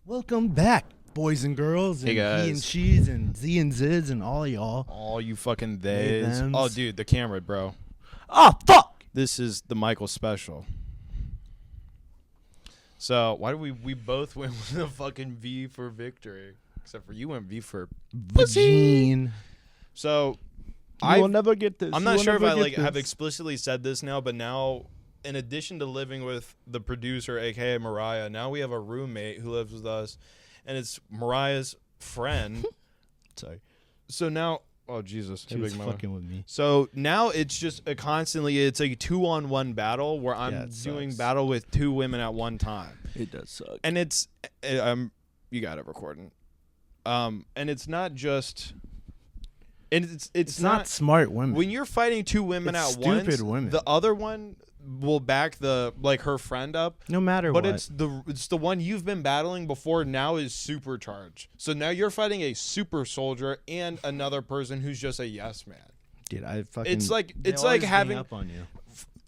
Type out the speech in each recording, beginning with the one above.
Welcome back, boys and girls, and Hey guys. he and she's, and Z and Zids, and all y'all. All you fucking Hey, theys. thems. Oh, dude, the camera, bro. Oh, fuck! This is the Michael special. So, why do we both went with the fucking V for victory? Except for you went V for Vagine. So, You will never get this. I'm You not will sure if never I get like have this. explicitly said this now, but now, in addition to living with the producer, aka Mariah, now we have a roommate who lives with us, and it's Mariah's friend. Sorry. So now, oh Jesus, She hey, was big mama. fucking with me. So now it's just it's a 2-on-1 battle where I'm doing sucks. battle with two women at one time, It does suck. and you got it recording, and it's not just, and it's not smart women. when you're fighting two women It's at once. stupid women. The other one will back her friend up. No matter But what. it's the one you've been battling before now is supercharged. So now you're fighting a super soldier and another person who's just a yes man. Dude, I fucking. It's like they it's like always gang having up on you.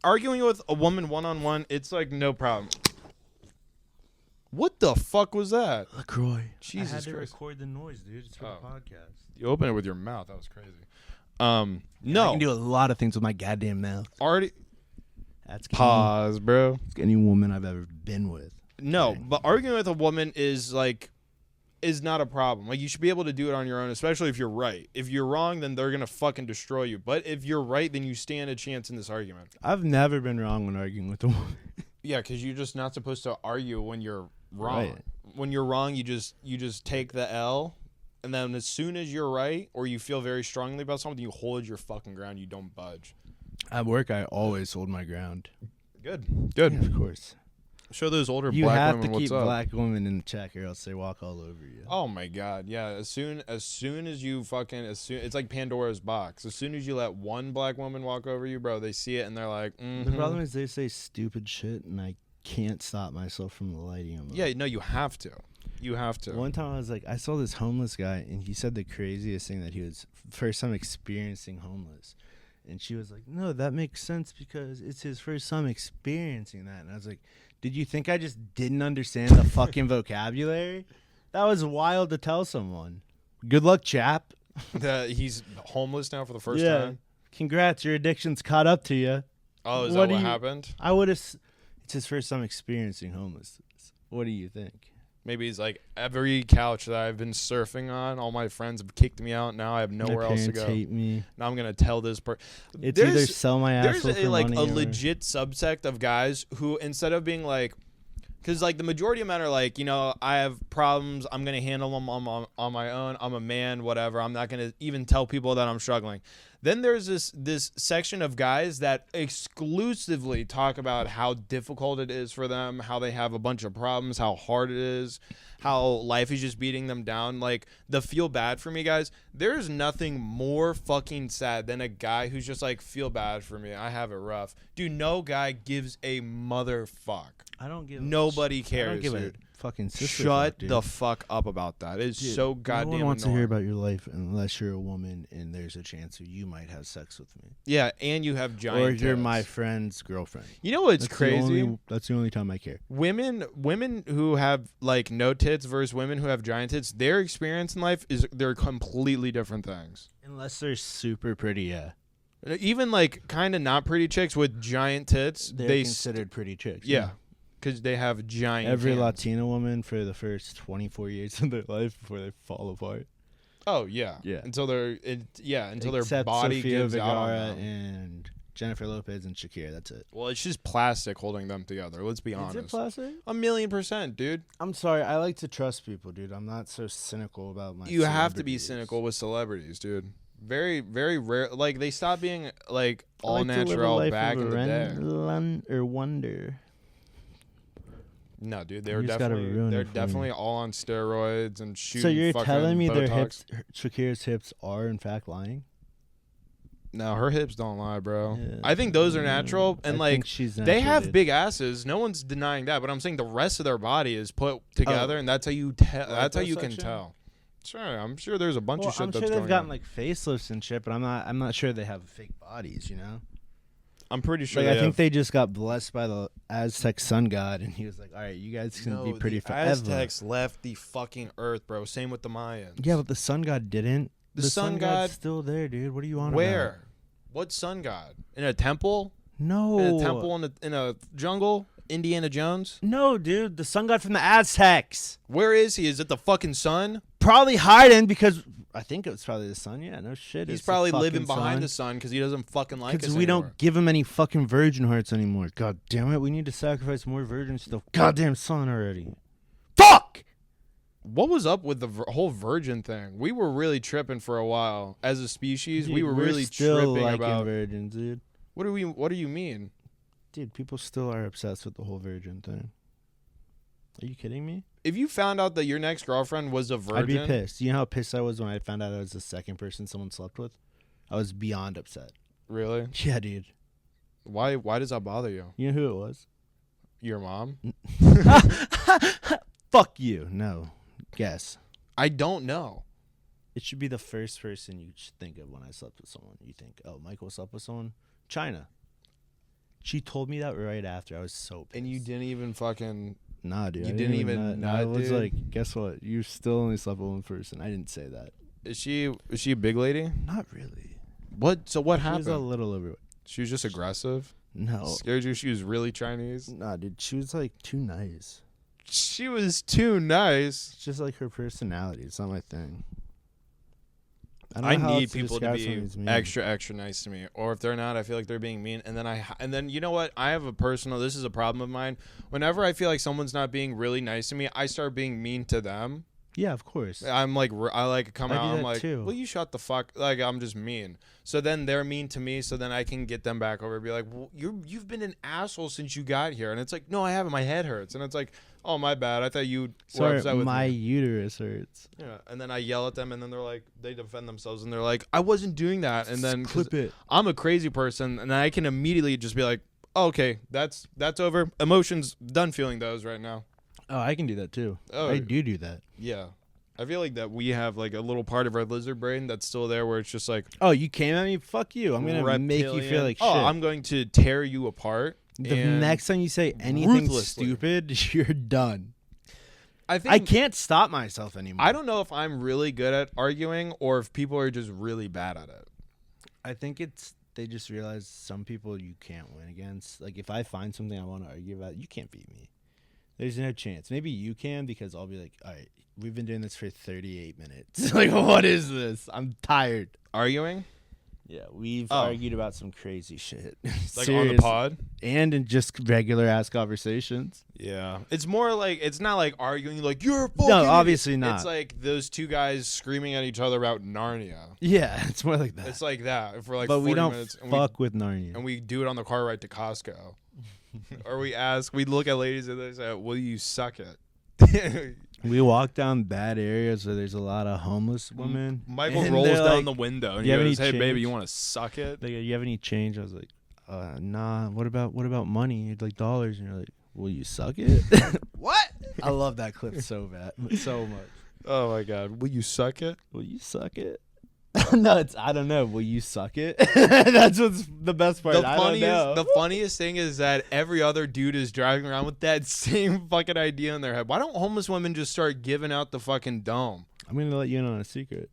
arguing with a woman one-on-one. It's like no problem. What the fuck was that? LaCroix. Jesus I had to Christ. record the noise, dude. It's for the podcast. You open it with your mouth. That was crazy. I No. can do a lot of things with my goddamn mouth. Already That's pause, bro. any woman I've ever been with. No, Okay. but arguing with a woman is not a problem. Like, you should be able to do it on your own, especially if you're right. If you're wrong, then they're gonna fucking destroy you. But if you're right, then you stand a chance in this argument. I've never been wrong when arguing with a woman. Yeah, because you're just not supposed to argue when you're wrong. Right. When you're wrong, you just take the L, and then as soon as you're right or you feel very strongly about something, you hold your fucking ground. You don't budge. At work, I always hold my ground. Good. Yeah, of course. Show those older You black have women to what's keep up. black women in check, or else they walk all over you. Oh my god, yeah. As soon as you it's like Pandora's box. As soon as you let one black woman walk over you, bro, they see it and they're like, The problem is they say stupid shit, and I can't stop myself from lighting them up. yeah, no, you have to. You have to. One time I was like, I saw this homeless guy, and he said the craziest thing, that he was first time experiencing homeless. And she was like, no, that makes sense because it's his first time experiencing that. And I was like, did you think I just didn't understand the fucking vocabulary? That was wild to tell someone. Good luck, chap. That he's homeless now for the first Yeah. time. Congrats, your addiction's caught up to you. Oh, is What that what do you- happened? I would have. It's his first time experiencing homelessness. What do you think? Maybe he's like, every couch that I've been surfing on, all my friends have kicked me out. Now I have nowhere My else to parents go. hate me. Now I'm gonna tell this person. It's either sell my There's asshole for a money or legit subsect of guys who, instead of being like, because like the majority of men are like, I have problems, I'm gonna handle them on my own, I'm a man, whatever, I'm not gonna even tell people that I'm struggling. Then there's this section of guys that exclusively talk about how difficult it is for them, how they have a bunch of problems, how hard it is, how life is just beating them down. Like, the feel bad for me guys, there's nothing more fucking sad than a guy who's just like, feel bad for me, I have it rough. Dude, no guy gives a motherfuck. I don't give. Nobody I cares, don't give dude. a fucking sister Shut fuck, dude. the fuck up about that. It's Dude, so goddamn No one wants annoying. to hear about your life unless you're a woman and there's a chance that you might have sex with me, Yeah, and you have giant or you're tits. my friend's girlfriend. You know what's crazy? That's the only time I care. Women who have like no tits versus women who have giant tits, their experience in life they're completely different things. Unless they're super pretty, yeah. Even like kind of not pretty chicks with giant tits, They're considered pretty chicks. yeah, because they have giant. Every cans. Latina woman for the first 24 years of their life before they fall apart. Oh yeah, Yeah. until their Except body Sofia gives out on Vergara them. and Jennifer Lopez and Shakira. That's it. Well, it's just plastic holding them together. Let's be honest. Is it plastic? 1,000,000%, dude. I'm sorry. I like to trust people, dude. I'm not so cynical about my. You have to be celebrities. cynical with celebrities, dude. Very, very rare. Like, they stopped being like I all like to live a natural life back of in the day. or wonder. No, dude, You just gotta ruin they're it for me. definitely all on steroids and shooting. So you're fucking telling me their Botox. hips, Shakira's hips, are in fact lying? No, her hips don't lie, bro. Yeah. I think those are natural, and I like think she's they natural, have dude. big asses. No one's denying that. But I'm saying the rest of their body is put together, and that's how you tell. That's how you can liposuction? tell. Sure, I'm sure there's a bunch Well, of shit I'm that's sure they've going gotten on. like facelifts and shit, but I'm not sure they have fake bodies. You know, I'm pretty sure. like they I think have- they just got blessed by the Aztec Sun God, and he was like, all right, you guys can be pretty forever. Aztecs left the fucking earth, bro. Same with the Mayans. Yeah, but the Sun God didn't. The Sun God's still there, dude. What are you on about? Where? What Sun God? In a temple? No. In a temple in a jungle? Indiana Jones? No, dude. The Sun God from the Aztecs. Where is he? Is it the fucking sun? Probably hiding because I think it's probably the sun. Yeah, no shit. He's probably living behind the sun because he doesn't fucking like us Because we don't give him any fucking virgin hearts anymore. God damn it. We need to sacrifice more virgins to the goddamn sun already. Fuck! What was up with the whole virgin thing? We were really tripping for a while as a species. Dude, we were really still tripping liking about virgins, dude. What do you mean? Dude, people still are obsessed with the whole virgin thing. Are you kidding me? If you found out that your next girlfriend was a virgin, I'd be pissed. You know how pissed I was when I found out I was the second person someone slept with? I was beyond upset. Really? Yeah, dude. Why does that bother you? You know who it was? Your mom? Fuck you. No. Guess. I don't know. It should be the first person you should think of when I slept with someone. You think, oh, Michael slept with someone? China. She told me that right after. I was so pissed. And you didn't even fucking... Nah, dude. You didn't even I was dude? like, guess what? You still only slept with one person. I didn't say that. Is she a big lady? Not really. What? So what She happened? was a little overweight. She was just aggressive? No. Scared you she was really Chinese? Nah, dude. She was like too nice. She was too nice. It's just like her personality. It's not my thing. I know how need else people to describe be someone who's mean. extra nice to me, or if they're not, I feel like they're being mean. And then you know what? I have this is a problem of mine. Whenever I feel like someone's not being really nice to me, I start being mean to them. Yeah, of course. I'm like, I like come out. I'm like, too. well, you shut the fuck. Like, I'm just mean. So then they're mean to me. So then I can get them back over and be like, well, you've been an asshole since you got here. And it's like, no, I haven't. My head hurts. And it's like, oh, my bad. I thought you were upset with my me. uterus hurts. Yeah. And then I yell at them, and then they're like, they defend themselves, and they're like, I wasn't doing that. And then clip it. I'm a crazy person, and I can immediately just be like, oh, okay, that's over. Emotions, done feeling those right now. Oh, I can do that too. Oh, I do that. Yeah. I feel like that we have like a little part of our lizard brain that's still there where it's just like, oh, you came at me? Fuck you. I'm going to make you feel like shit. Oh, I'm going to tear you apart. The next time you say anything ruthlessly. stupid, you're done. I think I can't stop myself anymore. I don't know if I'm really good at arguing or if people are just really bad at it. I think they just realize some people you can't win against. Like, if I find something I want to argue about, you can't beat me. There's no chance. Maybe you can, because I'll be like, all right, we've been doing this for 38 minutes. Like, what is this? I'm tired. Arguing? Yeah, we've argued about some crazy shit. Like on the pod? And in just regular ass conversations. Yeah. It's more like, it's not like arguing like, you're a fucking No, obviously idiot. not. It's like those two guys screaming at each other about Narnia. Yeah, it's more like that. It's like that for like but 40 we don't minutes. fuck with Narnia. And we do it on the car ride to Costco. Or we look at ladies and they say, will you suck it? We walk down bad areas where there's a lot of homeless women. Michael rolls down the window and he goes, hey, baby, you want to suck it? They go, you have any change? I was like, nah. What about money? Like dollars? And you're like, will you suck it? What? I love that clip so bad. So much. Oh, my God. Will you suck it? Will you suck it? No, I don't know. Will you suck it? That's what's the best part. The funniest thing is that every other dude is driving around with that same fucking idea in their head. Why don't homeless women just start giving out the fucking dome? I'm gonna let you in on a secret.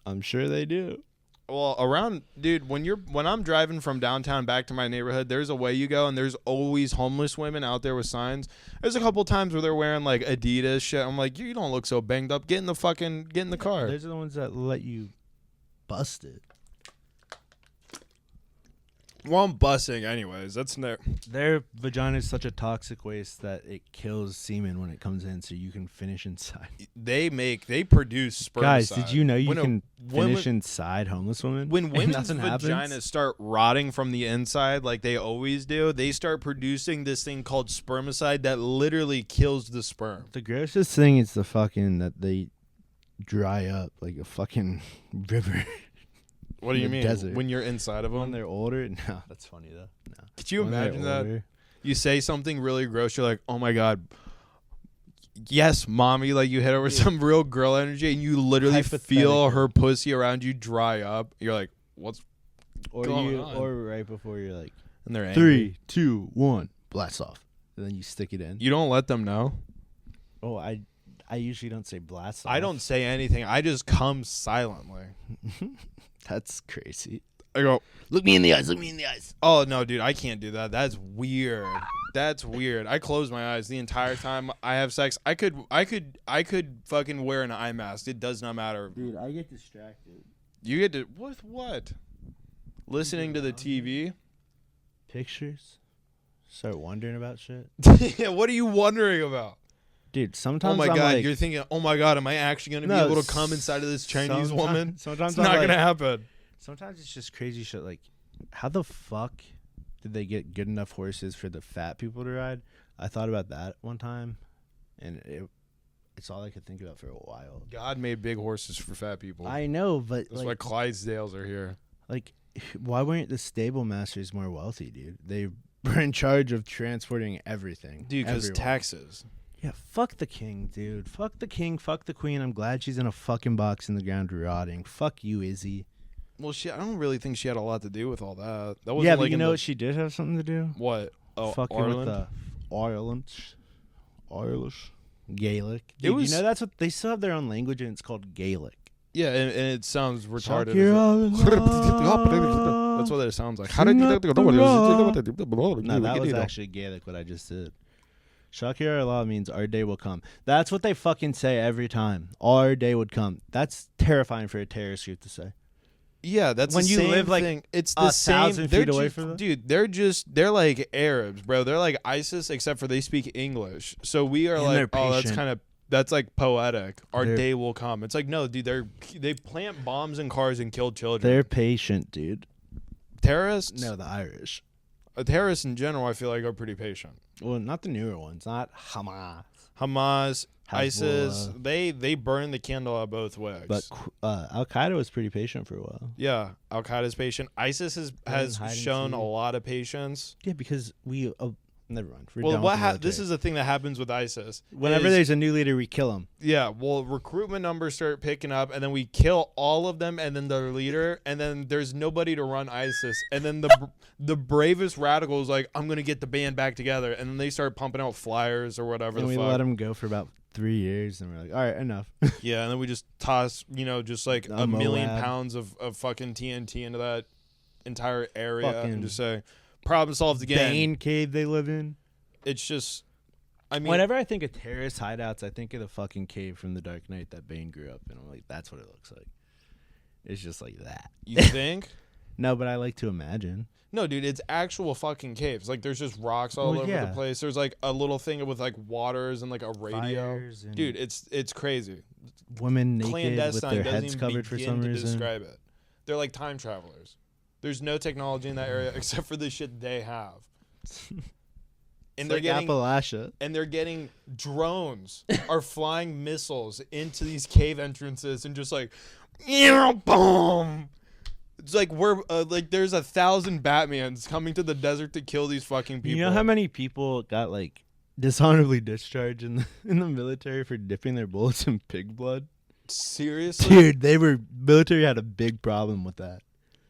I'm sure they do. Well, dude, when I'm driving from downtown back to my neighborhood, there's a way you go, and there's always homeless women out there with signs. There's a couple times where they're wearing like Adidas shit. I'm like, you don't look so banged up. Get in the car. Those are the ones that let you bust it. Well, I'm busting anyways. That's their vagina is such a toxic waste that it kills semen when it comes in, so you can finish inside. They produce spermicide. Guys, did you know you can finish inside homeless women? When women's vaginas start rotting from the inside like they always do, they start producing this thing called spermicide that literally kills the sperm. The grossest thing is the fucking that they dry up like a fucking river. What do you mean? Desert. When you're inside of them? When they're older? No, that's funny though. No. Could you imagine that? You say something really gross, you're like, oh my God, yes, mommy, like you hit her with some real girl energy and you literally feel her pussy around you dry up. You're like, what's going on? Or right before you're like, and they're angry. 3, 2, 1, blast off. and then you stick it in. You don't let them know? Oh, I usually don't say blast off. I don't say anything. I just come silently. That's crazy. I go, look me in the eyes. Look me in the eyes. oh, no, dude, I can't do that. That's weird. That's weird. I close my eyes the entire time I have sex. I could fucking wear an eye mask. It does not matter. Dude, I get distracted. You get to, with what? Listening to the TV? Pictures? Start wondering about shit. Yeah, what are you wondering about? Dude, sometimes Oh my I'm God, like, you're thinking, oh my God, am I actually going to be able to come inside of this Chinese woman? Sometimes It's not I'm going to like, happen. sometimes it's just crazy shit. Like, how the fuck did they get good enough horses for the fat people to ride? I thought about that one time, and it's all I could think about for a while. God made big horses for fat people. I know, but That's like, why Clydesdales are here. like, why weren't the stable masters more wealthy, dude? They were in charge of transporting everything. Dude, because everywhere. taxes. Yeah, fuck the king, dude. Fuck the king, fuck the queen. I'm glad she's in a fucking box in the ground rotting. Fuck you, Izzy. Well, I don't really think she had a lot to do with all that. That wasn't Yeah, like but you in know the, what she did have something to do? what? Oh, Fucking Ireland? with the Irish, Gaelic. It Dude, was- you know, that's what they still have their own language, and it's called Gaelic. Yeah, and it sounds retarded. That's what it sounds like. No, that was actually Gaelic, what I just did. Shakir Allah means our day will come. That's what they fucking say every time. Our day would come. That's terrifying for a terrorist group to say. Yeah, that's when the you same live like thing. It's the 1,000 same. feet away from them. Dude, they're like Arabs, bro. They're like ISIS, except for they speak English. So we are And like, they're oh, patient. that's like poetic. Our They're- day will come. It's like, no, dude, they plant bombs in cars and kill children. They're patient, dude. Terrorists. No, the Irish. Terrorists in general, I feel like are pretty patient. Well, not the newer ones. Not Hamas. Hamas, ISIS, Hezbollah. they burn the candle at both ways. But Al Qaeda was pretty patient for a while. yeah, Al Qaeda's patient. ISIS has hide and shown a seek. lot of patience. Yeah, because we. Never mind. We're Well, done with the this military. is the thing that happens with ISIS. Whenever is- there's a new leader, we kill him. yeah, well, recruitment numbers start picking up, and then we kill all of them, and then their leader, and then there's nobody to run ISIS, and then the bravest radical is like, I'm gonna get the band back together, and then they start pumping out flyers or whatever. And the we fuck. let him go for about 3 years, and we're like, all right, enough. Yeah, and then we just toss, just like A a million Moab. pounds of fucking TNT into that entire area, Fucking and just say, problem solved again. Bane cave they live in. It's just, I mean, Whenever I think of terrorist hideouts, I think of the fucking cave from The Dark Knight that Bane grew up in. I'm like, that's what it looks like. It's just like that. you think? No, but I like to imagine. No, dude, it's actual fucking caves. Like, there's just rocks all Well, over yeah. the place. There's like a little thing with like waters and like a radio. Fires and Dude, it's crazy. women naked with Clandestine their doesn't heads even covered for begin some to reason. describe it. They're like time travelers. There's no technology in that area except for the shit they have. And It's like Appalachia. and they're getting drones are flying missiles into these cave entrances and just like, boom. It's like we're like there's 1,000 Batmans coming to the desert to kill these fucking people. You know how many people got like dishonorably discharged in the military for dipping their bullets in pig blood? Seriously? Dude, military had a big problem with that.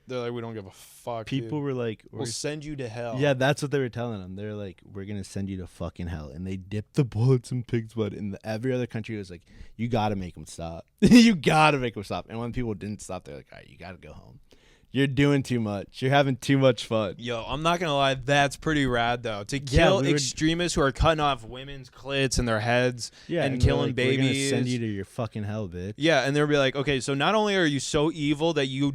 They're like, we don't give a fuck. People dude. were like, We'll send you to hell. yeah, that's what they were telling them. They're like, we're gonna send you to fucking hell, and they dipped the bullets in pig's blood. And every other country was like, you gotta make them stop. You gotta make them stop. And when people didn't stop, they're like, all right, you gotta go home. You're doing too much. You're having too much fun. Yo, I'm not gonna lie, that's pretty rad though. To kill we were- extremists who are cutting off women's clits and their heads and they're killing like, we're gonna babies. send you to your fucking hell, bitch. Yeah, and they'll be like, okay, so not only are you so evil that you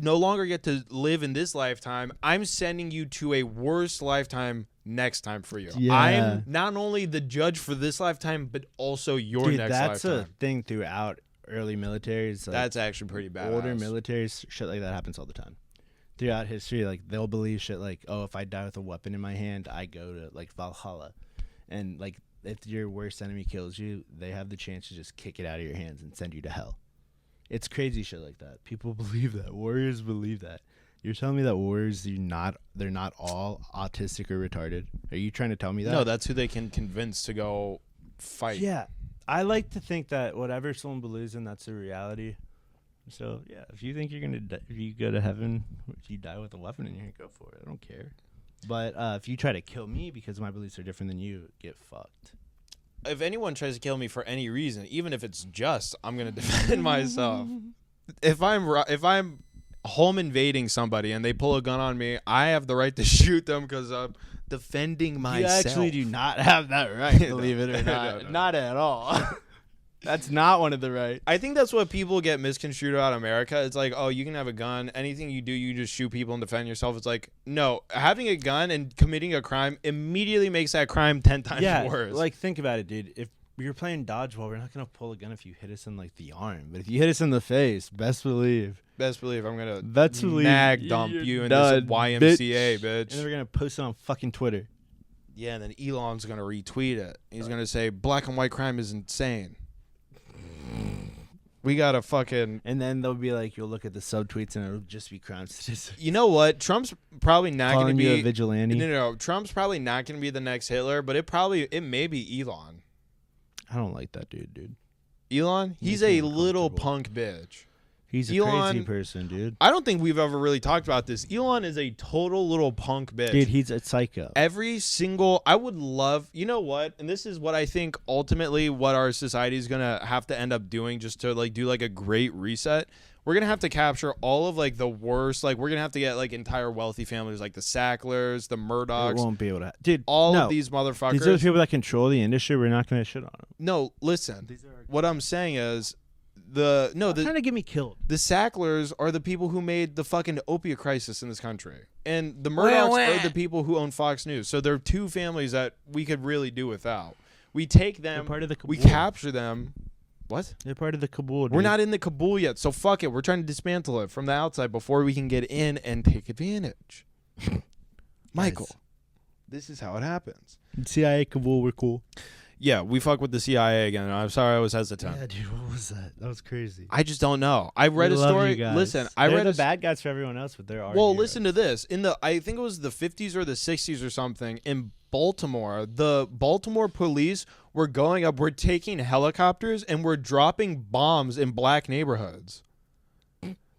no longer get to live in this lifetime, I'm sending you to a worse lifetime next time for you. Yeah. I'm not only the judge for this lifetime, but also your Dude, next that's lifetime. a thing throughout early militaries. Like, That's actually pretty badass. older militaries, shit like that happens all the time. Throughout history, like they'll believe shit like, oh, if I die with a weapon in my hand, I go to like Valhalla, and like if your worst enemy kills you, they have the chance to just kick it out of your hands and send you to hell. It's crazy shit like that. People believe that. Warriors believe that. You're telling me that warriors, they're not all autistic or retarded? Are you trying to tell me that? No, that's who they can convince to go fight. Yeah, I like to think that whatever someone believes in, that's a reality. So yeah, if you think you're gonna if you go to heaven, if you die with a weapon in your hand, go for it. I don't care. But if you try to kill me because my beliefs are different than you, get fucked. If anyone tries to kill me for any reason, even if it's just, I'm gonna defend myself. If I'm home invading somebody and they pull a gun on me, I have the right to shoot them because I'm defending myself. You actually do not have that right, believe it or not. No. Not at all. That's not one of the rights. I think that's what people get misconstrued about America. It's like, oh, you can have a gun. Anything you do, you just shoot people and defend yourself. It's like, no, having a gun and committing a crime immediately makes that crime 10 times worse. Like, think about it, dude. If you're playing dodgeball, we're not going to pull a gun if you hit us in, like, the arm. But if you hit us in the face, best believe I'm going to mag dump you in this YMCA, bitch. And then we're going to post it on fucking Twitter. Yeah, and then Elon's going to retweet it. He's going to say, black and white crime is insane. We got to fucking... And then they'll be like, you'll look at the subtweets and it'll just be crime statistics. You know what? Trump's probably not going to be... you a vigilante? No. Trump's probably not going to be the next Hitler, but it may be Elon. I don't like that dude. Elon? He's a little punk bitch. He's a crazy person, dude. I don't think we've ever really talked about this. Elon is a total little punk bitch. Dude, he's a psycho. I would love, you know what? And this is what I think ultimately what our society is going to have to end up doing just to like do like a great reset. We're going to have to capture all of like the worst, like we're going to have to get like entire wealthy families like the Sacklers, the Murdochs. It won't be able to. Dude, of these motherfuckers. These are the people that control the industry. We're not going to shit on them. No, listen. What I'm saying is trying to get me killed. The Sacklers are the people who made the fucking opiate crisis in this country. And the Murdochs are the people who own Fox News. So there are two families that we could really do without. We take them, part of the we capture them. What? They're part of the cabal, dude. We're not in the cabal yet, so fuck it. We're trying to dismantle it from the outside before we can get in and take advantage. Michael, this is how it happens. CIA cabal, we're cool. Yeah, we fuck with the CIA again. I'm sorry I was hesitant. Yeah, dude, what was that? That was crazy. I just don't know. I read a story. Listen, I read the bad guys for everyone else, but there are. Well, listen to this. I think it was the 50s or the 60s or something in Baltimore. The Baltimore police were going up. We're taking helicopters and we're dropping bombs in black neighborhoods.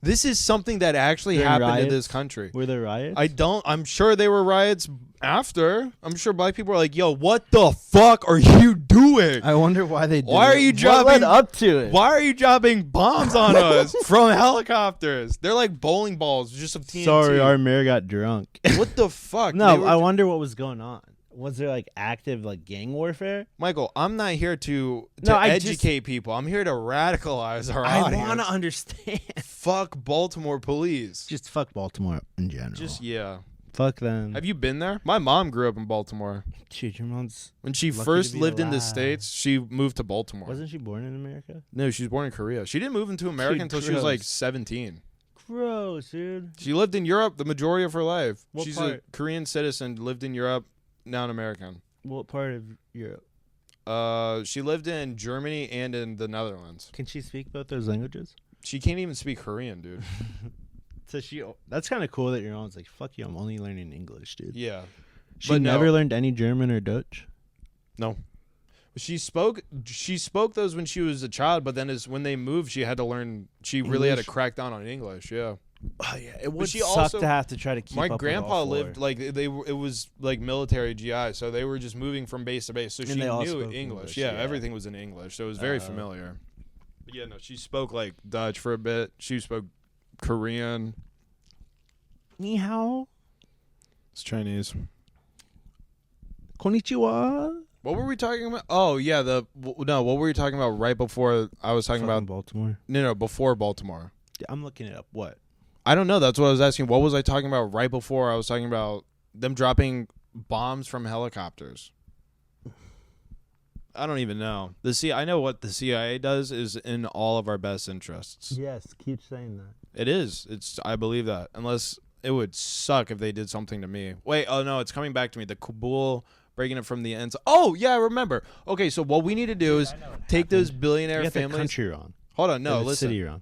This is something that actually happened in this country. Were there riots? I'm sure there were riots after. I'm sure black people were like, yo, what the fuck are you doing? I wonder why they did. Why are you dropping? What led up to it? Why are you dropping bombs on us from helicopters? They're like bowling balls just of TNT. Sorry, our mayor got drunk. What the fuck? No, I wonder what was going on. Was there like active like gang warfare? Michael, I'm not here to educate people. I'm here to radicalize our audience. I want to understand. Fuck Baltimore police. Just fuck Baltimore in general. Fuck them. Have you been there? My mom grew up in Baltimore. Dude, your mom's when she first lived in the States, she moved to Baltimore. Wasn't she born in America? No, she was born in Korea. She didn't move into America until she was like 17. Gross, dude. She lived in Europe the majority of her life. What She's part? a Korean citizen, lived in Europe, now an American. What part of Europe? She lived in Germany and in the Netherlands. Can she speak both those languages? She can't even speak Korean, dude. So that's kind of cool that your mom's like, fuck you, I'm only learning English, dude. Yeah. She never learned any German or Dutch? No. She spoke those when she was a child, but then when they moved, she had to learn. She really had to crack down on English. Yeah. Oh yeah, it would suck to have to try to keep up. My grandpa lived like it was like military GI, so they were just moving from base to base. So she knew English. Yeah, everything was in English, so it was very familiar. But yeah, no, she spoke like Dutch for a bit. She spoke Korean. Ni hao. It's Chinese. Konnichiwa. What were we talking about? Oh yeah, what were we talking about right before I was talking about Baltimore? No, before Baltimore. Yeah, I'm looking it up. What? I don't know. That's what I was asking. What was I talking about right before I was talking about them dropping bombs from helicopters? I don't even know. I know what the CIA does is in all of our best interests. Yes, keep saying that. It is. I believe that. Unless it would suck if they did something to me. Wait, oh no, it's coming back to me. The Kabul breaking it from the ends. Oh, yeah, I remember. Okay, so what we need to do is take those billionaire families. The country wrong. Hold on, no, listen. City wrong.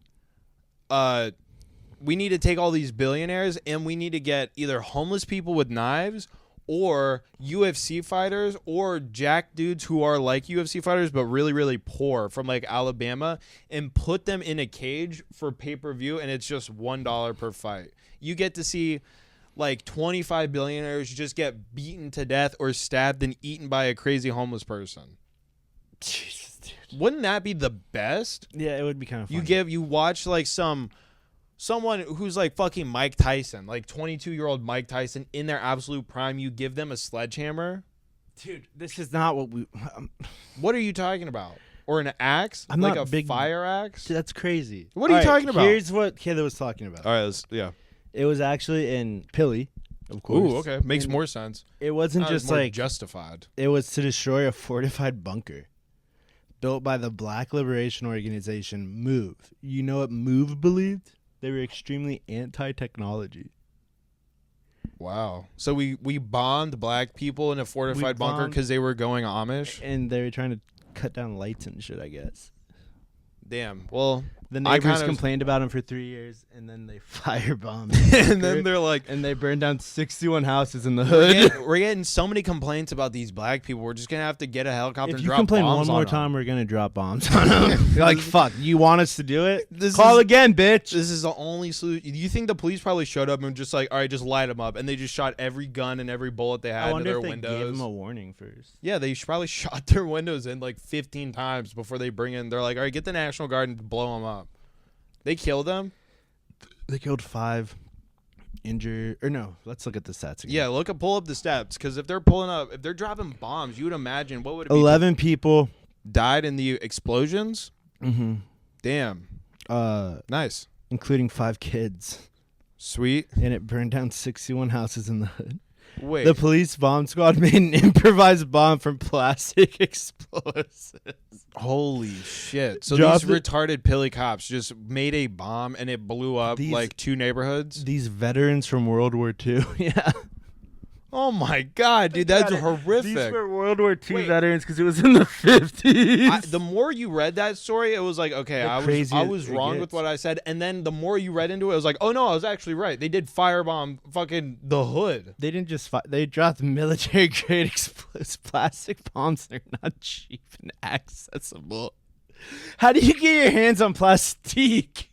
We need to take all these billionaires and we need to get either homeless people with knives or UFC fighters or jack dudes who are like UFC fighters but really, really poor from like Alabama and put them in a cage for pay-per-view and it's just $1 per fight. You get to see like 25 billionaires just get beaten to death or stabbed and eaten by a crazy homeless person. Jesus, dude. Wouldn't that be the best? Yeah, it would be kind of funny. You watch like someone who's like fucking Mike Tyson, like 22-year-old Mike Tyson in their absolute prime, you give them a sledgehammer? Dude, this is not what we... What are you talking about? Or an axe? I'm like not a big... fire axe? Dude, that's crazy. What are you talking about? Here's what Kayla was talking about. All right, yeah. It was actually in Pili, of course. Ooh, okay. Makes more sense. It wasn't just more like... justified. It was to destroy a fortified bunker built by the Black Liberation Organization, MOVE. You know what MOVE believed? They were extremely anti-technology. Wow. So we bombed black people in a fortified bunker because they were going Amish? And they were trying to cut down lights and shit, I guess. Damn. Well, the neighbors complained about them for 3 years, and then they firebombed. And then they're like... And they burned down 61 houses in the hood. We're getting so many complaints about these black people. We're just going to have to get a helicopter and drop bombs on them. If you complain one more time, we're going to drop bombs on them. You're like, fuck, you want us to do it? Call again, bitch. This is the only solution. Do you think the police probably showed up and just like, all right, just light them up? And they just shot every gun and every bullet they had into their windows. I wonder if they gave them a warning first. Yeah, they probably shot their windows in like 15 times before they bring in. They're like, all right, get the National Guard and blow them up. They killed them? They killed 5, injured, or no, let's look at the stats again. Yeah, pull up the stats, because if they're dropping bombs, you would imagine, what would it be? 11 people died in the explosions? Mm-hmm. Damn. Nice. Including 5 kids. Sweet. And it burned down 61 houses in the hood. Wait. The police bomb squad made an improvised bomb from plastic explosives. Holy shit. So these retarded Pili cops just made a bomb and it blew up like 2 neighborhoods? These veterans from World War II. Yeah. Oh my God, dude, that's horrific. These were World War II veterans because it was in the 50s. The more you read that story, it was like, okay, I was wrong with what I said. And then the more you read into it, it was like, oh no, I was actually right. They did firebomb fucking the hood. They didn't just they dropped military grade explosive plastic bombs. They're not cheap and accessible. How do you get your hands on plastique?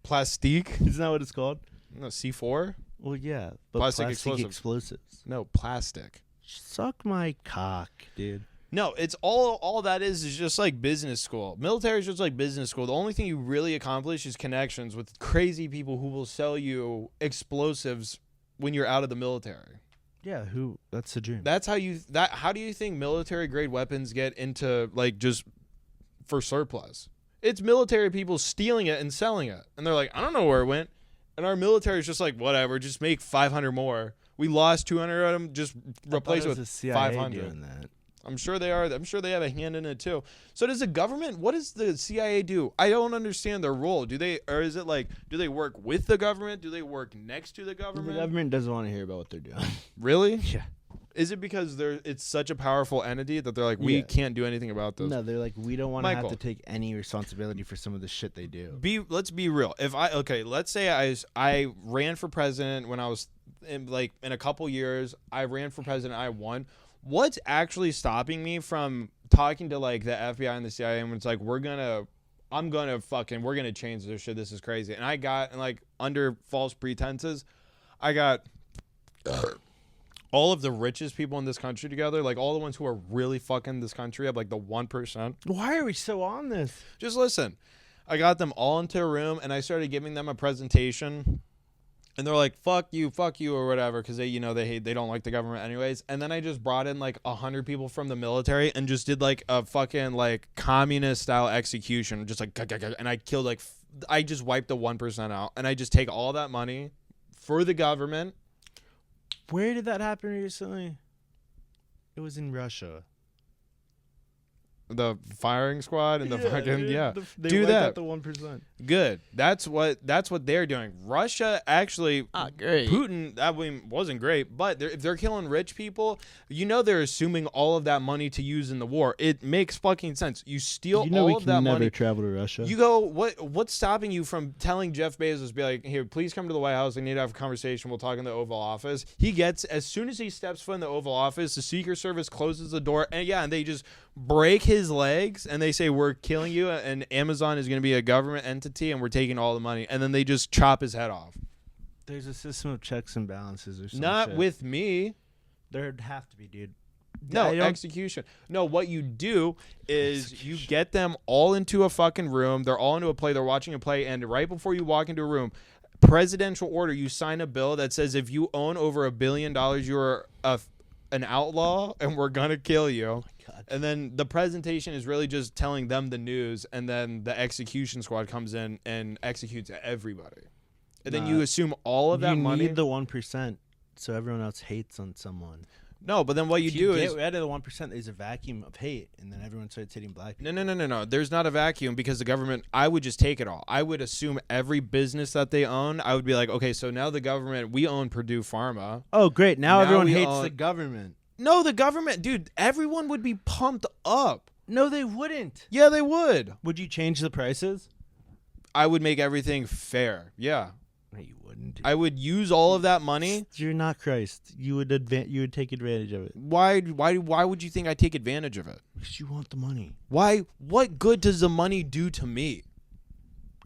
Plastique? Isn't that what it's called? No, C4? Well, yeah, but plastic explosives. No, plastic. Suck my cock, dude. No, it's all that is just like business school. Military is just like business school. The only thing you really accomplish is connections with crazy people who will sell you explosives when you're out of the military. Yeah, that's the dream. That's how how do you think military grade weapons get into like just for surplus? It's military people stealing it and selling it. And they're like, I don't know where it went. And our military is just like, whatever, just make 500 more. We lost 200 of them, just replace it with 500. Doing that. I'm sure they are. I'm sure they have a hand in it too. So does the government, what does the CIA do? I don't understand their role. Do they work with the government? Do they work next to the government? The government doesn't want to hear about what they're doing. Really? Yeah. Is it because it's such a powerful entity that they're like, we can't do anything about this? No, they're like, we don't want to have to take any responsibility for some of the shit they do. Let's be real. Let's say I ran for president when I was in a couple years. I ran for president. I won. What's actually stopping me from talking to like the FBI and the CIA and it's like, we're gonna change this shit. This is crazy. And I got, and like under false pretenses, I got all of the richest people in this country together, like all the ones who are really fucking this country up, like the 1%. Why are we so on this? Just listen. I got them all into a room and I started giving them a presentation. And they're like, fuck you, or whatever, because they don't like the government anyways. And then I just brought in like 100 people from the military and just did like a fucking like communist style execution, just like, and I killed I just wiped the 1% out, and I just take all that money for the government. Where did that happen recently? It was in Russia. The firing squad and the fucking they do wiped that. out the 1%. Good. That's what they're doing. Russia actually, great. Putin, wasn't great, but if they're killing rich people, they're assuming all of that money to use in the war. It makes fucking sense. You steal all of that money. You never travel to Russia. You go. What's stopping you from telling Jeff Bezos, be like, here, please come to the White House. I need to have a conversation. We'll talk in the Oval Office. As soon as he steps foot in the Oval Office, the Secret Service closes the door, and they just break his legs and they say, we're killing you, and Amazon is going to be a government entity and we're taking all the money, and then they just chop his head off. There's a system of checks and balances or something. Not with me. There'd have to be, dude. No, execution. No, what you do is you get them all into a fucking room. They're all into a play. They're watching a play. And right before you walk into a room, presidential order, you sign a bill that says if you own over $1 billion, you're an outlaw and we're going to kill you. Oh my God. And then the presentation is really just telling them the news. And then the execution squad comes in and executes everybody. And then you assume all of that money. You need the 1%, so everyone else hates on someone. No, but then what you do is get rid of the 1%. There's a vacuum of hate, and then everyone starts hitting black people. No. There's not a vacuum because the government. I would just take it all. I would assume every business that they own. I would be like, okay, so now the government. We own Purdue Pharma. Oh, great! Now everyone hates the government. No, the government, dude. Everyone would be pumped up. No, they wouldn't. Yeah, they would. Would you change the prices? I would make everything fair. Yeah. No, you wouldn't. I would use all of that money. You're not Christ. You would take advantage of it. Why would you think I take advantage of it? Because you want the money. Why? What good does the money do to me?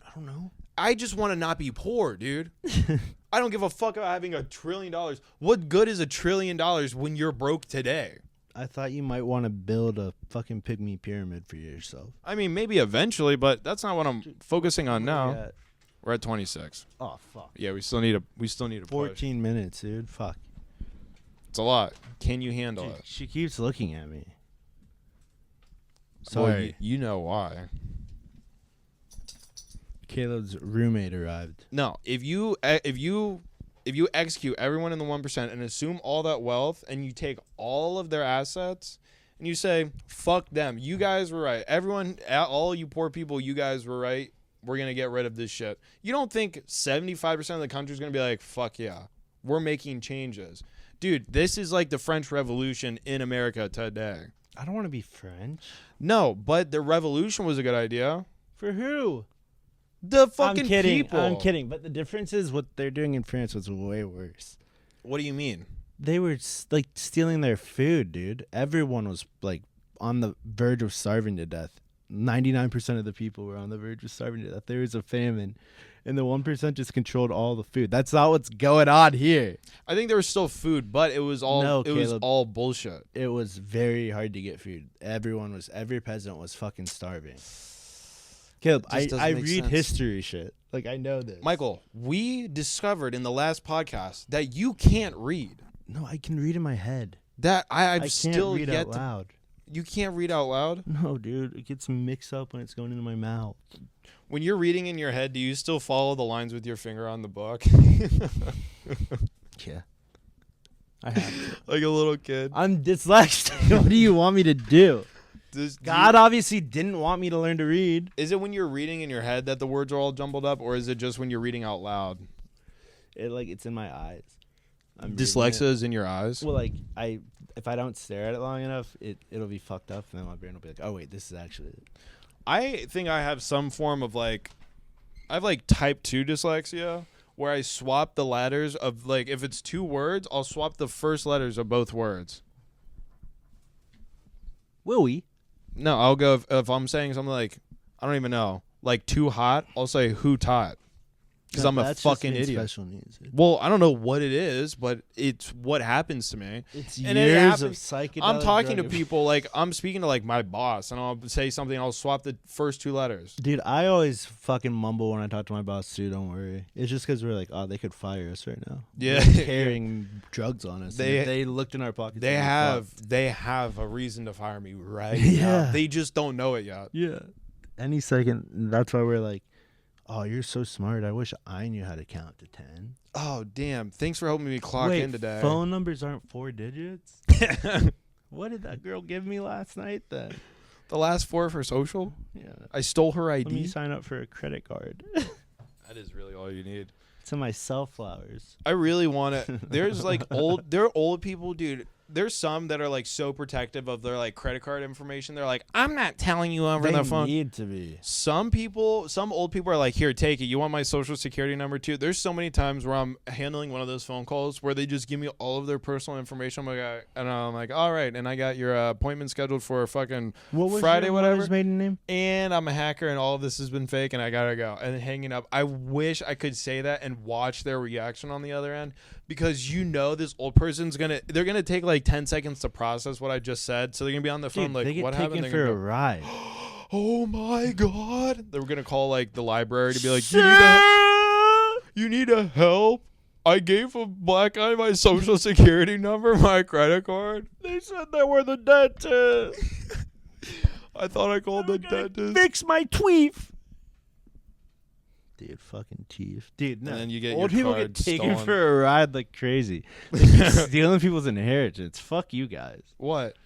I don't know. I just want to not be poor, dude. I don't give a fuck about having $1 trillion. What good is $1 trillion when you're broke today? I thought you might want to build a fucking pygmy pyramid for yourself. I mean, maybe eventually, but that's not what I'm focusing on now. Yeah. We're at 26. Oh fuck. Yeah, we still need a 14 minutes, dude. Fuck. It's a lot. Can you handle it? She keeps looking at me. Well, Sorry. you know why. Caleb's roommate arrived. No, if you execute everyone in the 1% and assume all that wealth and you take all of their assets and you say, fuck them. You guys were right. Everyone, all you poor people, you guys were right. We're going to get rid of this shit. You don't think 75% of the country is going to be like, fuck yeah, we're making changes. Dude, this is like the French Revolution in America today. I don't want to be French. No, but the revolution was a good idea. For who? The fucking people. I'm kidding. But the difference is what they're doing in France was way worse. What do you mean? They were like stealing their food, dude. Everyone was like on the verge of starving to death. 99% of the people were on the verge of starving to death. There was a famine, and the 1% just controlled all the food. That's not what's going on here. I think there was still food, but it was all was all bullshit. It was very hard to get food. Every peasant was fucking starving. Caleb, I read history shit. Like, I know this. Michael, we discovered in the last podcast that you can't read. No, I can read in my head. That I can't still read yet out loud. You can't read out loud? No, dude. It gets mixed up when it's going into my mouth. When you're reading in your head, do you still follow the lines with your finger on the book? Yeah. I have to. Like a little kid. I'm dyslexic. What do you want me to do? God obviously didn't want me to learn to read. Is it when you're reading in your head that the words are all jumbled up, or is it just when you're reading out loud? It's in my eyes. Dyslexia is in your eyes? Well, if I don't stare at it long enough, it'll be fucked up, and then my brain will be like, oh, wait, this is actually it. I think I have some form of I have type 2 dyslexia, where I swap the letters of, if it's 2 words, I'll swap the first letters of both words. Will we? No, I'll go if I'm saying something I don't even know, too hot, I'll say who taught. Because I'm a fucking idiot. Special needs. Well, I don't know what it is, but it's what happens to me. It's years of psychedelic. I'm talking to people I'm speaking to my boss, and I'll say something. I'll swap the first 2 letters. Dude, I always fucking mumble when I talk to my boss too. Don't worry. It's just because we're oh, they could fire us right now. Yeah, they're carrying drugs on us. They looked in our pockets. They have a reason to fire me right now. They just don't know it yet. Yeah, any second. That's why we're oh, you're so smart. I wish I knew how to count to 10. Oh, damn. Thanks for helping me clock in today. Phone numbers aren't 4 digits? What did that girl give me last night then? The last 4 for social? Yeah. I stole her ID. Let me sign up for a credit card. That is really all you need. To my cellflowers. I really want it. There's there are old people, dude. there's some that are like so protective of their like credit card information. They're like, I'm not telling you over the phone. They need to be. Some old people are like, here, take it. You want my social security number too? There's so many times where I'm handling one of those phone calls where they just give me all of their personal information. And I'm like, all right. And I got your appointment scheduled for fucking Friday, whatever. What was maiden name? And I'm a hacker and all of this has been fake and I gotta go. And then hanging up. I wish I could say that and watch their reaction on the other end, because this old person's they're gonna take like 10 seconds to process what I just said. So they're gonna be on the phone like, what happened? They get taken for a ride. Oh my God. They were gonna call like the library to be like, you need a help? I gave a black guy my social security number, my credit card. They said they were the dentist. I thought I called the dentist. Fix my tweef. Dude, fucking teeth. Dude, no. And then you get old your people card get taken stolen. for a ride like crazy. They keep stealing people's inheritance. Fuck you guys. What?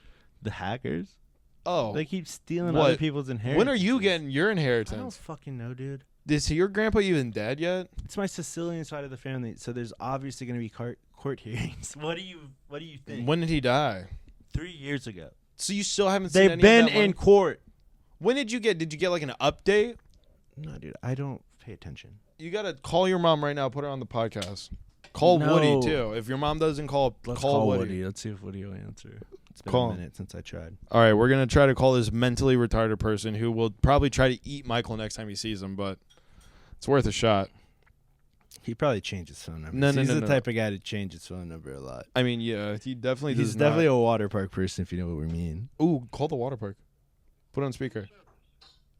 The hackers. Oh. They keep stealing What? other people's inheritance. When are you getting your I don't inheritance? fucking know, dude. Is your grandpa even dead yet? It's my Sicilian side of the family, so there's obviously going to be court hearings. What do you think? When did he die? 3 years ago. So you still haven't seen They've any been of that in court. When did you get like an update? No, dude, I don't pay attention. You got to call your mom right now. Put her on the podcast. Call No. Woody, too. If your mom doesn't call, Let's call Woody. Let's see if Woody will answer. It's been Call a him. minute since I tried. All right, we're going to try to call this mentally retarded person who will probably try to eat Michael next time he sees him, but it's worth a shot. He probably changed his phone number. No, He's the no. type of guy to change his phone number a lot. I mean, yeah, he definitely does He's definitely a water park person, if you know what we mean. Ooh, call the water park. Put it on speaker.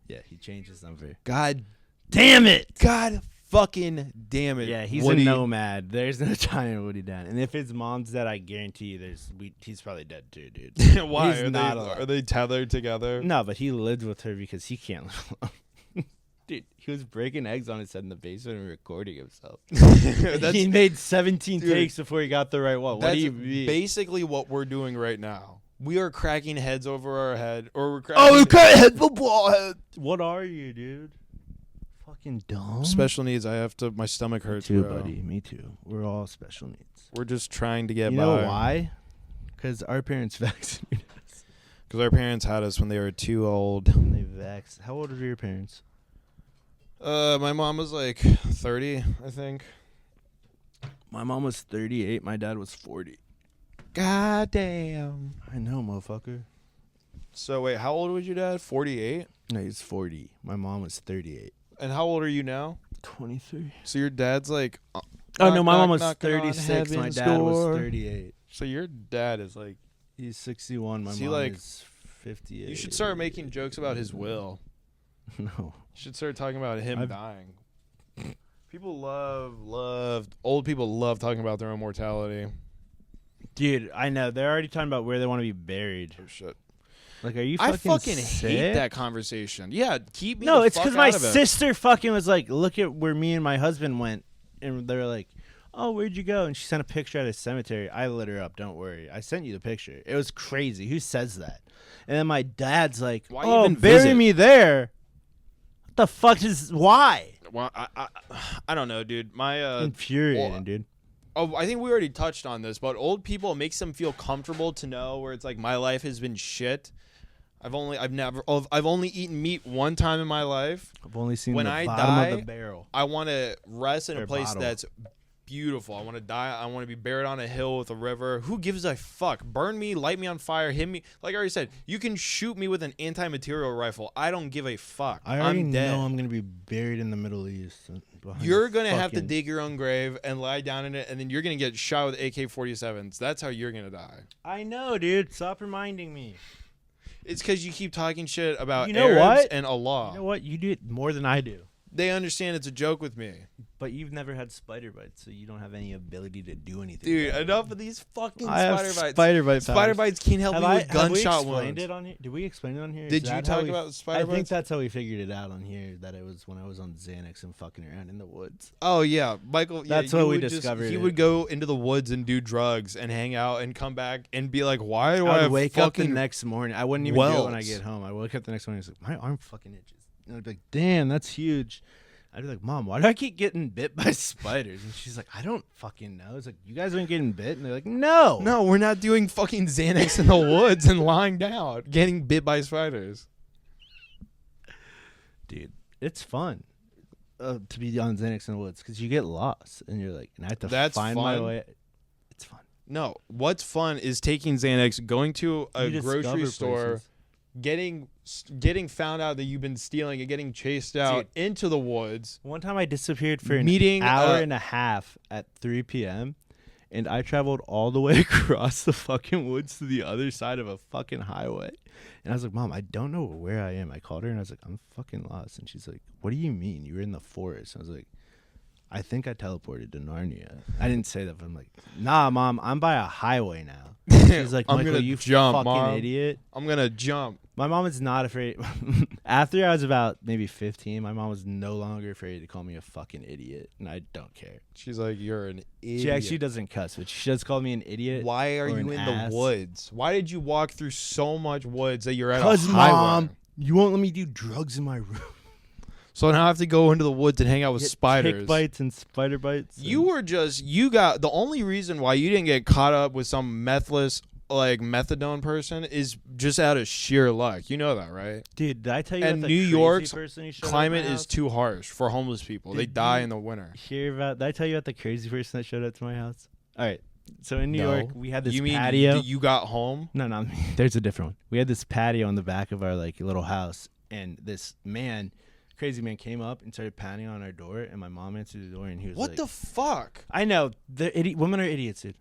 Yeah, he changed his number. God Damn it! God fucking damn it. Yeah, he's Woody. a nomad. There's no tying Woody down. And if his mom's dead, I guarantee you he's probably dead too, dude. Why? He's not alive. Are they tethered together? No, but he lived with her because he can't live alone. Dude, he was breaking eggs on his head in the basement and recording himself. He made 17 takes before he got the right one. What That's do you mean? basically what we're doing right now. We are cracking heads over our head, or we're cracking. we're cracking head football head. What are you, dude? Fucking dumb. Special needs. My stomach Me hurts, too, bro. buddy. Me too. We're all special needs. We're just trying to get You by. know why? Because our parents vaccinated us. Because our parents had us when they were too old. And they How old were your parents? My mom was like 30, I think. My mom was 38. My dad was 40. God damn. I know, motherfucker. So wait, how old was your dad? 48? No, he's 40. My mom was 38. And how old are you now? 23. So your dad's like... Oh, no, my mom was knocking on 36. My heaven's dad door. was 38. So your dad is like... He's 61. My Is he mom like- is 58. You should start making jokes about his will. No. You should start talking about him I've- dying. People old people love talking about their own mortality. Dude, I know. They're already talking about where they want to be buried. Oh, shit. Like, are you I fucking fucking sick? hate that conversation. Yeah, keep me No, the it's fuck because my out of it. sister fucking was like, look at where me and my husband went. And they were like, oh, where'd you go? And she sent a picture at a cemetery. I lit her up. Don't worry. I sent you the picture. It was crazy. Who says that? And then my dad's like, Why oh, even bury visit? me there. What the fuck is, why? Well, I don't know, dude. My Infuriating, dude. Oh, I think we already touched on this, but old people, it makes them feel comfortable to know where it's like my life has been shit. I've only eaten meat one time in my life. I've only seen When the I bottom die, of the barrel. I want to rest in a Or place bottle. that's beautiful. I want to die. I want to be buried on a hill with a river. Who gives a fuck? Burn me, light me on fire, hit me. Like I already said, you can shoot me with an anti-material rifle. I don't give a fuck. I already I'm dead. know I'm going to be buried in the Middle East. You're going to have to dig your own grave and lie down in it, and then you're going to get shot with AK-47s. That's how you're going to die. I know, dude. Stop reminding me. It's because you keep talking shit about You know Arabs what? and Allah. You know what? You do it more than I do. They understand it's a joke with me. But you've never had spider bites, so you don't have any ability to do anything. Dude, about it. enough of these fucking I have spider bites. spider bite Spider powers. bites can't help Have me I, with gunshot have we explained wounds. it on here? Did we explain it on here? Did Is you that talk how we- about spider I think bites? that's how we figured it out on here, that it was when I was on Xanax and fucking around in the woods. Oh, yeah. Michael, yeah, That's you what we would just- discovered He it. would go into the woods and do drugs and hang out and come back and be like, why do I I have would wake up the fucking next morning. I wouldn't even do it when I welts? get home. I woke up the next morning and was like, my arm fucking itches. And I'd be like, damn, that's huge. I'd be like, Mom, why do I keep getting bit by spiders? And she's like, I don't fucking know. It's like, you guys aren't getting bit? And they're like, no. No, we're not doing fucking Xanax in the woods and lying down, getting bit by spiders. Dude, it's fun to be on Xanax in the woods because you get lost and you're like, and I have to find my way. It's fun. No, what's fun is taking Xanax, going to a grocery store, getting found out that you've been stealing and getting chased out into the woods. One time I disappeared for an hour and a half at 3 p.m. and I traveled all the way across the fucking woods to the other side of a fucking highway. And I was like, Mom, I don't know where I am. I called her and I was like, I'm fucking lost. And she's like, what do you mean? You were in the forest. I was like, I think I teleported to Narnia. I didn't say that, but I'm like, nah, Mom, I'm by a highway now. She's like, I'm Michael, gonna you jump, fucking Mom. idiot. I'm going to jump. My mom is not afraid. After I was about maybe 15, my mom was no longer afraid to call me a fucking idiot, and I don't care. She's like, you're an idiot. She actually doesn't cuss, but she does call me an idiot. Why are you in the woods? Why did you walk through so much woods that you're at a highway? Mom, you won't let me do drugs in my room. So now I have to go into the woods and hang out with spiders. Tick bites and spider bites. The only reason why you didn't get caught up with some methadone person is just out of sheer luck. You know that, right? Dude, did I tell you and about the New crazy York's person who showed climate up at my is house? too harsh for homeless people. They die in the winter. Did I tell you about the crazy person that showed up to my house? All right. So in New York, we had this you mean patio. You got home? No, not me. There's a different one. We had this patio on the back of our little house, and this crazy man came up and started pounding on our door, and my mom answered the door, and he was like, "What the fuck?" I know women are idiots, dude.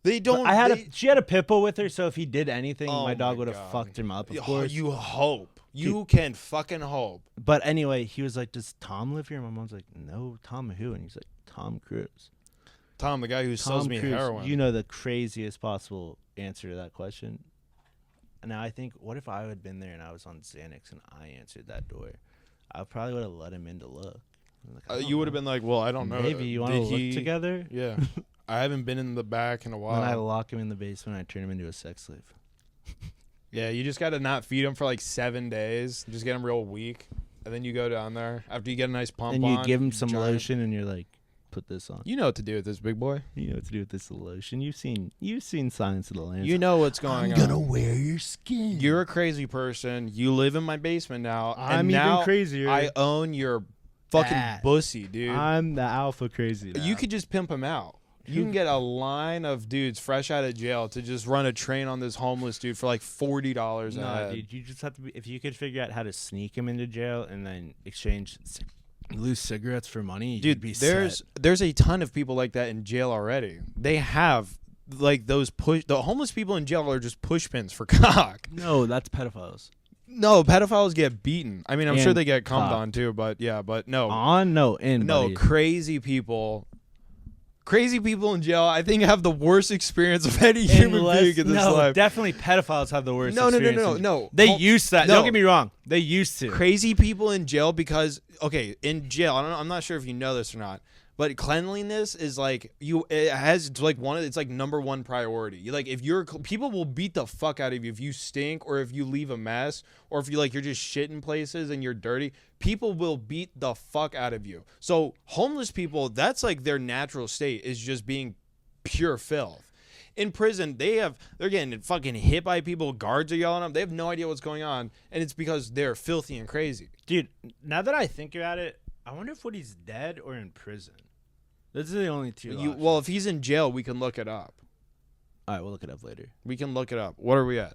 They don't. She had a pit bull with her, so if he did anything, my dog would have fucked him up. Of course, you hope. You can fucking hope. But anyway, he was like, "Does Tom live here?" And my mom's like, "No, Tom who?" And he's like, "Tom Cruise." Tom, the guy who sells me heroin. You know the craziest possible answer to that question. And now I think, what if I had been there and I was on Xanax and I answered that door? I probably would have let him in to look. Like, you would have been like, well, I don't know. Maybe you want to look together? Yeah. I haven't been in the back in a while. Then I lock him in the basement and I turn him into a sex slave. Yeah, you just got to not feed him for like 7 days. Just get him real weak. And then you go down there after you get a nice pump on. And you give him some lotion and you're like, put this on. You know what to do with this, big boy. You know what to do with this lotion. You've seen Silence of the Lambs. You know what's going on. I'm gonna wear your skin. You're a crazy person. You live in my basement now. I'm even crazier. I own your fucking bussy, dude. I'm the alpha crazy now. You could just pimp him out. You can get a line of dudes fresh out of jail to just run a train on this homeless dude for like $40 a head. Dude, you just have to if you could figure out how to sneak him into jail and then exchange loose cigarettes for money, dude, there's a ton of people like that in jail already. They have like the homeless people in jail are just push pins for cock. No, that's pedophiles. No, pedophiles get beaten. I mean, I'm sure they get cummed cock. on too, but yeah, but no. Buddy. Crazy people. Crazy people in jail, I think, have the worst experience of any human being in this life. Definitely pedophiles have the worst experience. No. They used that. No. Don't get me wrong. They used to. Crazy people in jail because, okay, in jail, I'm not sure if you know this or not, but cleanliness is like, it's like number one priority. People will beat the fuck out of you if you stink or if you leave a mess or if you're just shitting places and you're dirty. People will beat the fuck out of you. So homeless people, that's like their natural state is just being pure filth. In prison, they're getting fucking hit by people. Guards are yelling at them. They have no idea what's going on, and it's because they're filthy and crazy. Dude, now that I think about it, I wonder if Woody's dead or in prison. Those are the only two options. Well, if he's in jail, we can look it up. All right, we'll look it up later. We can look it up. What are we at?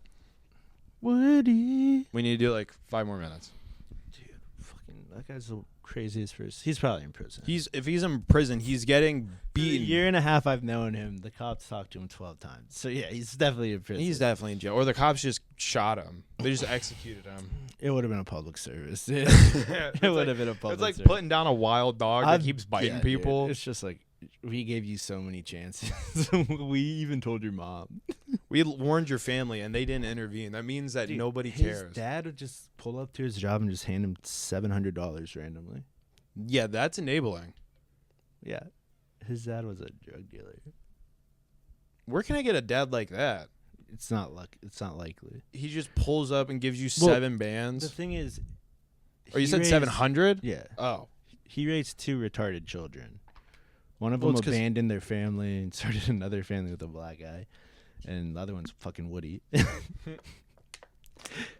Woody. We need to do like 5 more minutes. Dude, fucking that guy's the craziest person. He's probably in prison. If he's in prison, he's getting beaten. For the year and a half I've known him, the cops talked to him 12 times. So yeah, he's definitely in prison. He's definitely in jail. Or the cops just shot him. They just executed him. It would have been a public service. It would have been a public service. It's like putting down a wild dog that keeps biting people. Dude, it's just like, we gave you so many chances. We even told your mom. We warned your family, and they didn't intervene. That means that nobody cares. His dad would just pull up to his job and just hand him $700 randomly. Yeah, that's enabling. Yeah. His dad was a drug dealer. Where can I get a dad like that? It's not likely. He just pulls up and gives you 7 bands. The thing is, you said 700? Yeah. Oh. he raised 2 retarded children. One of Well, them it's 'cause- abandoned their family and started another family with a black guy, and the other one's fucking Woodie.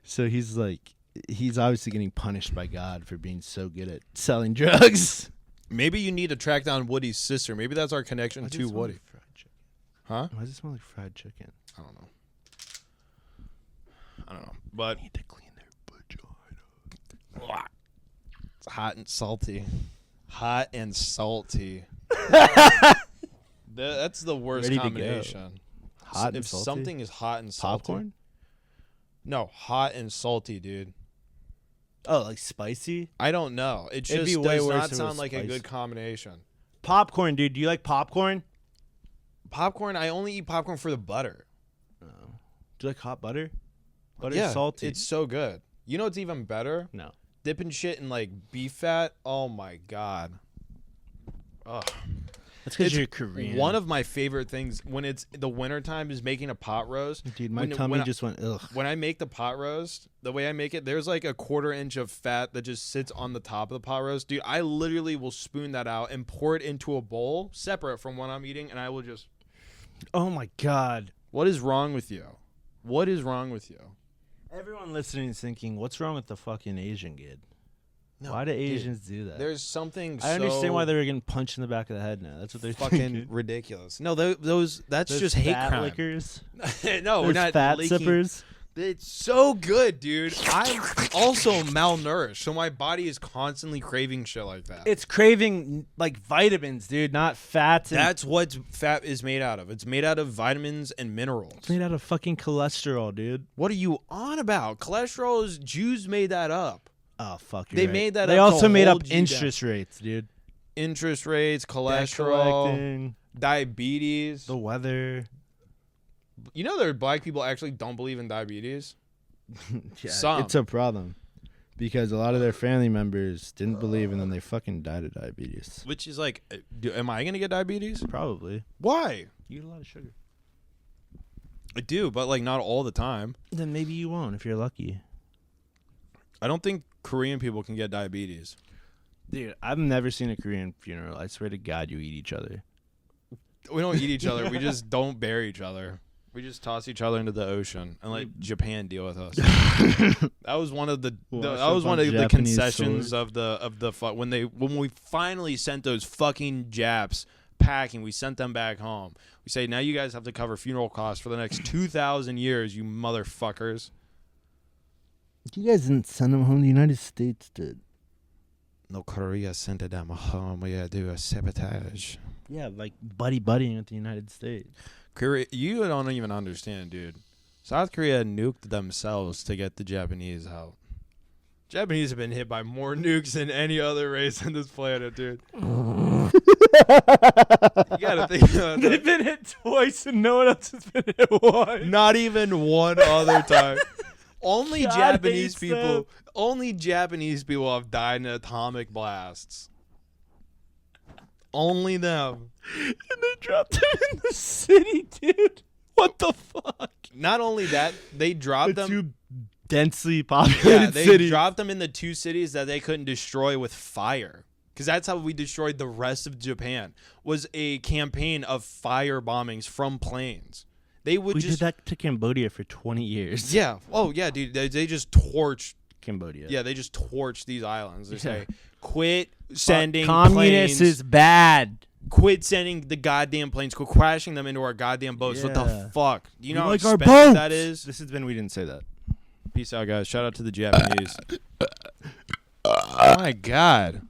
So he's obviously getting punished by God for being so good at selling drugs. Maybe you need to track down Woody's sister. Maybe that's our connection Why does to it smell Woody. like fried chicken? Huh? Why does it smell like fried chicken? I don't know. But I need to clean their vagina. it's hot and salty. Hot and salty. That's the worst Ready to go. combination. Hot and if salty? something is hot and salty. Popcorn? No, hot and salty, dude. Oh, like spicy? I don't know. It It'd just be way does worse not if it sound was like a spicy. good combination. Popcorn, dude. Do you like popcorn? Popcorn, I only eat popcorn for the butter. Do you like hot butter? Butter's Yeah, salty. it's so good. You know what's even better? No. Dipping shit in like beef fat. Oh my god. Ugh. That's because It's you're Korean. One of my favorite things when it's the wintertime is making a pot roast. Dude, my when- tummy when I- just went ugh. When I make the pot roast, the way I make it, there's like a 1/4 inch of fat that just sits on the top of the pot roast. Dude, I literally will spoon that out and pour it into a bowl separate from what I'm eating, and I will just... Oh my god. What is wrong with you? What is wrong with you? Everyone listening is thinking, what's wrong with the fucking Asian kid? No, Why do dude, Asians do that? There's something I understand so why they were getting punched in the back of the head now. That's what they're fucking thinking. ridiculous. No, that's Those just hate fat crime. lickers. No, we're Those not fat leaking. sippers. It's so good, dude. I'm also malnourished, so my body is constantly craving shit like that. It's craving like vitamins, dude, not fats. And That's what fat is made out of. It's made out of vitamins and minerals. it's made out of fucking cholesterol, dude. What are you on about? Cholesterol is Jews made that up. Oh fuck. They made that They up to also made up hold you down. interest rates, dude. Interest rates, Debt cholesterol, collecting, diabetes. the weather. You know there are black people actually don't believe in diabetes? Yeah, Some. it's a problem because a lot of their family members didn't believe, and then they fucking died of diabetes. Which is like, am I going to get diabetes? Probably. Why? You eat a lot of sugar. I do, but like not all the time. Then maybe you won't if you're lucky. I don't think Korean people can get diabetes. Dude, I've never seen a Korean funeral. I swear to God, you eat each other. We don't eat each other. We just don't bury each other. We just toss each other into the ocean and let Japan deal with us. That was one of the concessions of the when we finally sent those fucking Japs packing. We sent them back home. We say now you guys have to cover funeral costs for the next 2,000 years, you motherfuckers. You guys didn't send them home. The United States did. No, Korea sent them home. We gotta do a sabotage. Yeah, like buddying with the United States. Korea, you don't even understand, dude. South Korea nuked themselves to get the Japanese out. Japanese have been hit by more nukes than any other race on this planet, dude. You gotta think about They've that. been hit twice and no one else has been hit once. Not even one other time. Only God Japanese hates people. them. Only Japanese people have died in atomic blasts. Only them. And they dropped him in the city, dude. What the fuck? Not only that, they dropped The them. two densely populated Yeah, they cities. dropped them in the 2 cities that they couldn't destroy with fire. Because that's how we destroyed the rest of Japan. Was a campaign of fire bombings from planes. They would We just did that to Cambodia for 20 years. yeah. Oh yeah, dude. They just torched. Cambodia. Yeah, they just torched these islands. They Yeah. say, quit sending communist planes. is bad. Quit sending the goddamn planes. Quit crashing them into our goddamn boats. What Yeah. the fuck? Do you know how like our expensive boats. that is? This has been. We didn't say that. Peace out, guys. Shout out to the Japanese. Oh my god.